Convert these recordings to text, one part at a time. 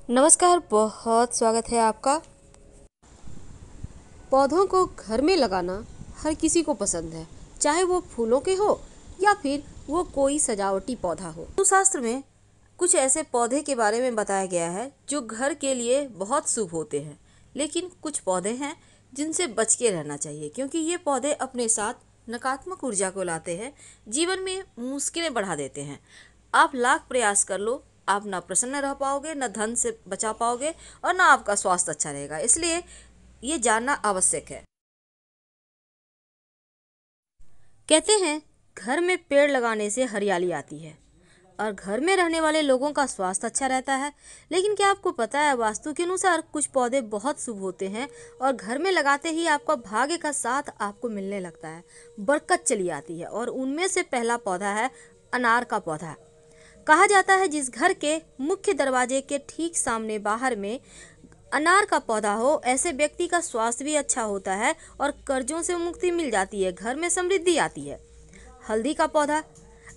नमस्कार, बहुत स्वागत है आपका। पौधों को घर में लगाना हर किसी को पसंद है, चाहे वो फूलों के हो या फिर वो कोई सजावटी पौधा हो। तो शास्त्र में कुछ ऐसे पौधे के बारे में बताया गया है जो घर के लिए बहुत शुभ होते हैं, लेकिन कुछ पौधे हैं जिनसे बच के रहना चाहिए, क्योंकि ये पौधे अपने साथ नकारात्मक ऊर्जा को लाते हैं, जीवन में मुश्किलें बढ़ा देते हैं। आप लाख प्रयास कर लो, आप ना प्रसन्न रह पाओगे, ना धन से बचा पाओगे और ना आपका स्वास्थ्य अच्छा रहेगा। इसलिए ये जानना आवश्यक है। कहते हैं घर में पेड़ लगाने से हरियाली आती है और घर में रहने वाले लोगों का स्वास्थ्य अच्छा रहता है। लेकिन क्या आपको पता है, वास्तु के अनुसार कुछ पौधे बहुत शुभ होते हैं और घर में लगाते ही आपका भाग्य का साथ आपको मिलने लगता है, बरकत चली आती है। और उनमें से पहला पौधा है अनार का पौधा। कहा जाता है जिस घर के मुख्य दरवाजे के ठीक सामने बाहर में अनार का पौधा हो, ऐसे व्यक्ति का स्वास्थ्य भी अच्छा होता है और कर्जों से मुक्ति मिल जाती है, घर में समृद्धि आती है। हल्दी का पौधा।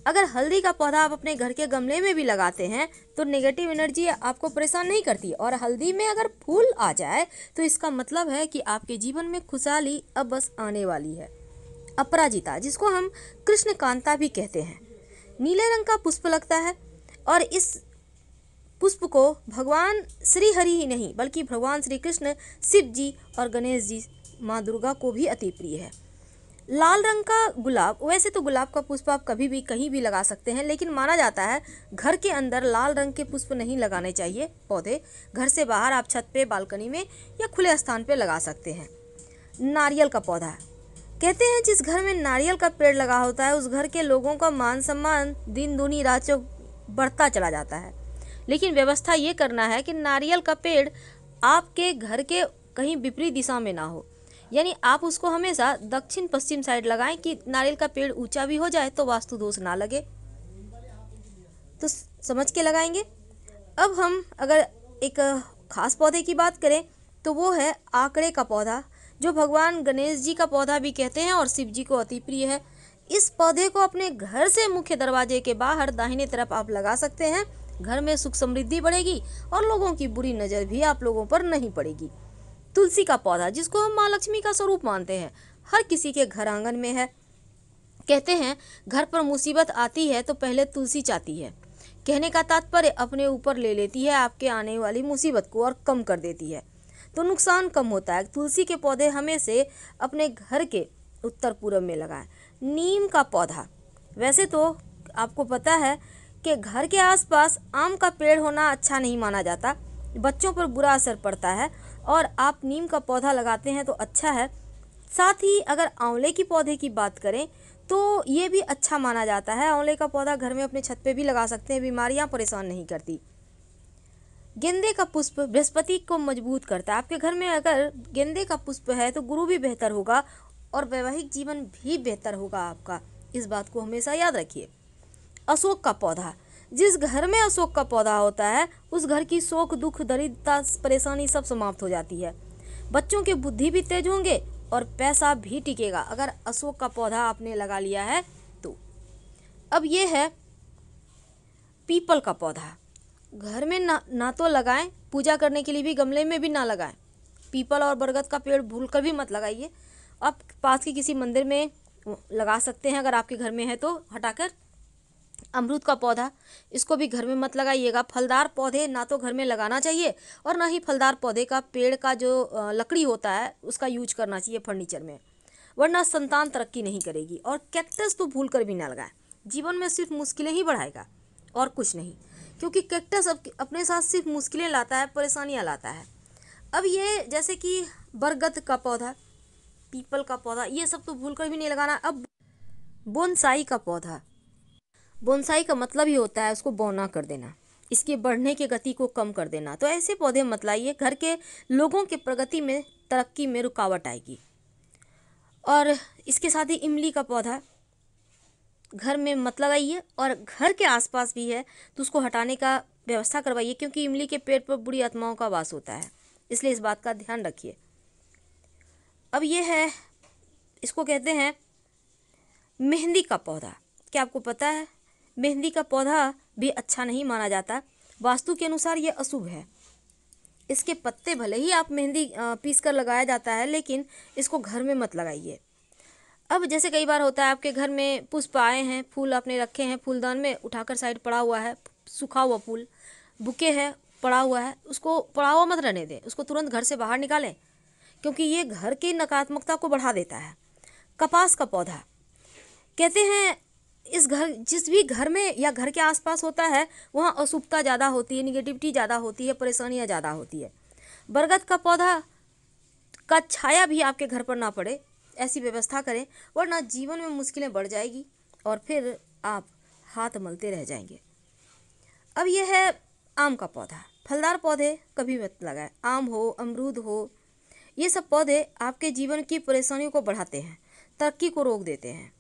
अगर हल्दी का पौधा आप अपने घर के गमले में भी लगाते हैं तो नेगेटिव एनर्जी आपको परेशान नहीं करती, और हल्दी में अगर फूल आ जाए तो इसका मतलब है कि आपके जीवन में खुशहाली अब बस आने वाली है। अपराजिता, जिसको हम कृष्ण कांता भी कहते हैं, नीले रंग का पुष्प लगता है और इस पुष्प को भगवान श्री हरि ही नहीं बल्कि भगवान श्री कृष्ण, शिव जी और गणेश जी, माँ दुर्गा को भी अति प्रिय है। लाल रंग का गुलाब। वैसे तो गुलाब का पुष्प आप कभी भी कहीं भी लगा सकते हैं, लेकिन माना जाता है घर के अंदर लाल रंग के पुष्प नहीं लगाने चाहिए पौधे। घर से बाहर आप छत पे, बालकनी में या खुले स्थान पे लगा सकते हैं। नारियल का पौधा। कहते हैं जिस घर में नारियल का पेड़ लगा होता है उस घर के लोगों का मान सम्मान दिन दूनी रात चौक बढ़ता चला जाता है। लेकिन व्यवस्था ये करना है कि नारियल का पेड़ आपके घर के कहीं विपरीत दिशा में ना हो, यानी आप उसको हमेशा दक्षिण पश्चिम साइड लगाएं कि नारियल का पेड़ ऊंचा भी हो जाए तो वास्तु दोष ना लगे। तो समझ के लगाएंगे। अब हम अगर एक खास पौधे की बात करें तो वो है आकड़े का पौधा, जो भगवान गणेश जी का पौधा भी कहते हैं और शिव जी को अति प्रिय है। इस पौधे को अपने घर से मुख्य दरवाजे के बाहर दाहिने तरफ आप लगा सकते हैं। घर में सुख समृद्धि बढ़ेगी और लोगों की बुरी नज़र भी आप लोगों पर नहीं पड़ेगी। तुलसी का पौधा, जिसको हम माँ लक्ष्मी का स्वरूप मानते हैं, हर किसी के घर आंगन में है। कहते हैं घर पर मुसीबत आती है तो पहले तुलसी चाहती है। कहने का तात्पर्य अपने ऊपर ले लेती है आपके आने वाली मुसीबत को और कम कर देती है, तो नुकसान कम होता है। तुलसी के पौधे हमें से अपने घर के उत्तर पूर्व में लगाएं। नीम का पौधा। वैसे तो आपको पता है कि घर के आसपास आम का पेड़ होना अच्छा नहीं माना जाता, बच्चों पर बुरा असर पड़ता है, और आप नीम का पौधा लगाते हैं तो अच्छा है। साथ ही अगर आंवले की पौधे की बात करें तो ये भी अच्छा माना जाता है। आंवले का पौधा घर में अपने छत पे भी लगा सकते हैं, बीमारियां परेशान नहीं करती। गेंदे का पुष्प बृहस्पति को मजबूत करता है। आपके घर में अगर गेंदे का पुष्प है तो गुरु भी बेहतर होगा और वैवाहिक जीवन भी बेहतर होगा आपका। इस बात को हमेशा याद रखिए। अशोक का पौधा। जिस घर में अशोक का पौधा होता है उस घर की शोक, दुख, दरिद्रता, परेशानी सब समाप्त हो जाती है। बच्चों के बुद्धि भी तेज होंगे और पैसा भी टिकेगा अगर अशोक का पौधा आपने लगा लिया है तो। अब ये है पीपल का पौधा। घर में ना तो लगाएं, पूजा करने के लिए भी गमले में भी ना लगाएं। पीपल और बरगद का पेड़ भूलकर भी मत लगाइए। आप पास के किसी मंदिर में लगा सकते हैं अगर आपके घर में है तो हटाकर। अमरूद का पौधा, इसको भी घर में मत लगाइएगा। फलदार पौधे ना तो घर में लगाना चाहिए और ना ही फलदार पौधे का पेड़ का जो लकड़ी होता है उसका यूज करना चाहिए फर्नीचर में, वरना संतान तरक्की नहीं करेगी। और कैक्टस तो भूल कर भी ना लगाएं, जीवन में सिर्फ मुश्किलें ही बढ़ाएगा और कुछ नहीं, क्योंकि कैक्टस अपने साथ सिर्फ मुश्किलें लाता है, परेशानियाँ लाता है। अब ये जैसे कि बरगद का पौधा, पीपल का पौधा, ये सब तो भूल कर भी नहीं लगाना। अब बोनसाई का पौधा। बोनसाई का मतलब ही होता है उसको बौना कर देना, इसके बढ़ने की गति को कम कर देना। तो ऐसे पौधे मत लाइए, घर के लोगों के प्रगति में, तरक्की में रुकावट आएगी। और इसके साथ ही इमली का पौधा घर में मत लगाइए, और घर के आसपास भी है तो उसको हटाने का व्यवस्था करवाइए, क्योंकि इमली के पेड़ पर बुरी आत्माओं का वास होता है, इसलिए इस बात का ध्यान रखिए। अब ये है, इसको कहते हैं मेहंदी का पौधा। क्या आपको पता है मेहंदी का पौधा भी अच्छा नहीं माना जाता, वास्तु के अनुसार ये अशुभ है। इसके पत्ते भले ही आप मेहंदी पीस कर लगाया जाता है, लेकिन इसको घर में मत लगाइए। अब जैसे कई बार होता है आपके घर में पुष्प आए हैं, फूल आपने रखे हैं फूलदान में, उठाकर साइड पड़ा हुआ है सूखा हुआ फूल, बुके है पड़ा हुआ है, उसको पड़ा हुआ मत रहने दें, उसको तुरंत घर से बाहर निकालें, क्योंकि ये घर की नकारात्मकता को बढ़ा देता है। कपास का पौधा, कहते हैं इस घर जिस भी घर में या घर के आसपास होता है वहाँ अशुभता ज़्यादा होती है, निगेटिविटी ज़्यादा होती है, परेशानियाँ ज़्यादा होती है। बरगद का पौधा का छाया भी आपके घर पर ना पड़े, ऐसी व्यवस्था करें, वरना जीवन में मुश्किलें बढ़ जाएगी और फिर आप हाथ मलते रह जाएंगे। अब यह है आम का पौधा। फलदार पौधे कभी मत लगाएं। आम हो, अमरूद हो, ये सब पौधे आपके जीवन की परेशानियों को बढ़ाते हैं, तरक्की को रोक देते हैं।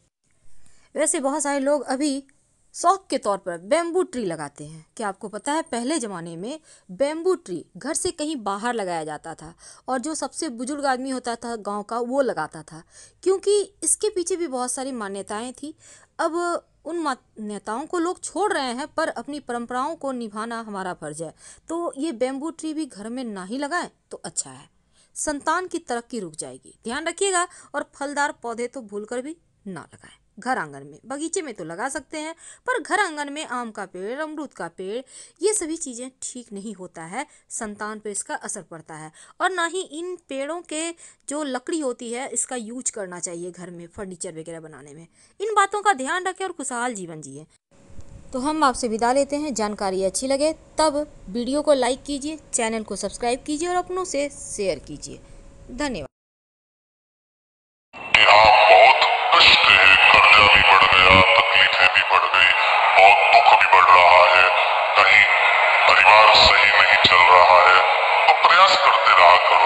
वैसे बहुत सारे लोग अभी शौक के तौर पर बैम्बू ट्री लगाते हैं। क्या आपको पता है पहले ज़माने में बैम्बू ट्री घर से कहीं बाहर लगाया जाता था और जो सबसे बुजुर्ग आदमी होता था गांव का वो लगाता था, क्योंकि इसके पीछे भी बहुत सारी मान्यताएं थी। अब उन मान्यताओं को लोग छोड़ रहे हैं, पर अपनी परंपराओं को निभाना हमारा फर्ज है। तो ये बैम्बू ट्री भी घर में ना ही लगाएं तो अच्छा है, संतान की तरक्की रुक जाएगी, ध्यान रखिएगा। और फलदार पौधे तो भूलकर भी ना लगाएं। घर आंगन में, बगीचे में तो लगा सकते हैं, पर घर आंगन में आम का पेड़, अमरूद का पेड़, ये सभी चीज़ें ठीक नहीं होता है, संतान पर इसका असर पड़ता है। और ना ही इन पेड़ों के जो लकड़ी होती है इसका यूज करना चाहिए घर में फर्नीचर वगैरह बनाने में। इन बातों का ध्यान रखें और खुशहाल जीवन जिए। तो हम आपसे विदा लेते हैं। जानकारी अच्छी लगे तब वीडियो को लाइक कीजिए, चैनल को सब्सक्राइब कीजिए और अपनों से शेयर कीजिए। धन्यवाद। कि आप बहुत कष्ट है, कर्जा भी बढ़ गया, तकलीफें भी बढ़ गई, बहुत दुख भी बढ़ रहा है, कहीं परिवार सही नहीं चल रहा है, तो प्रयास करते रहा करो।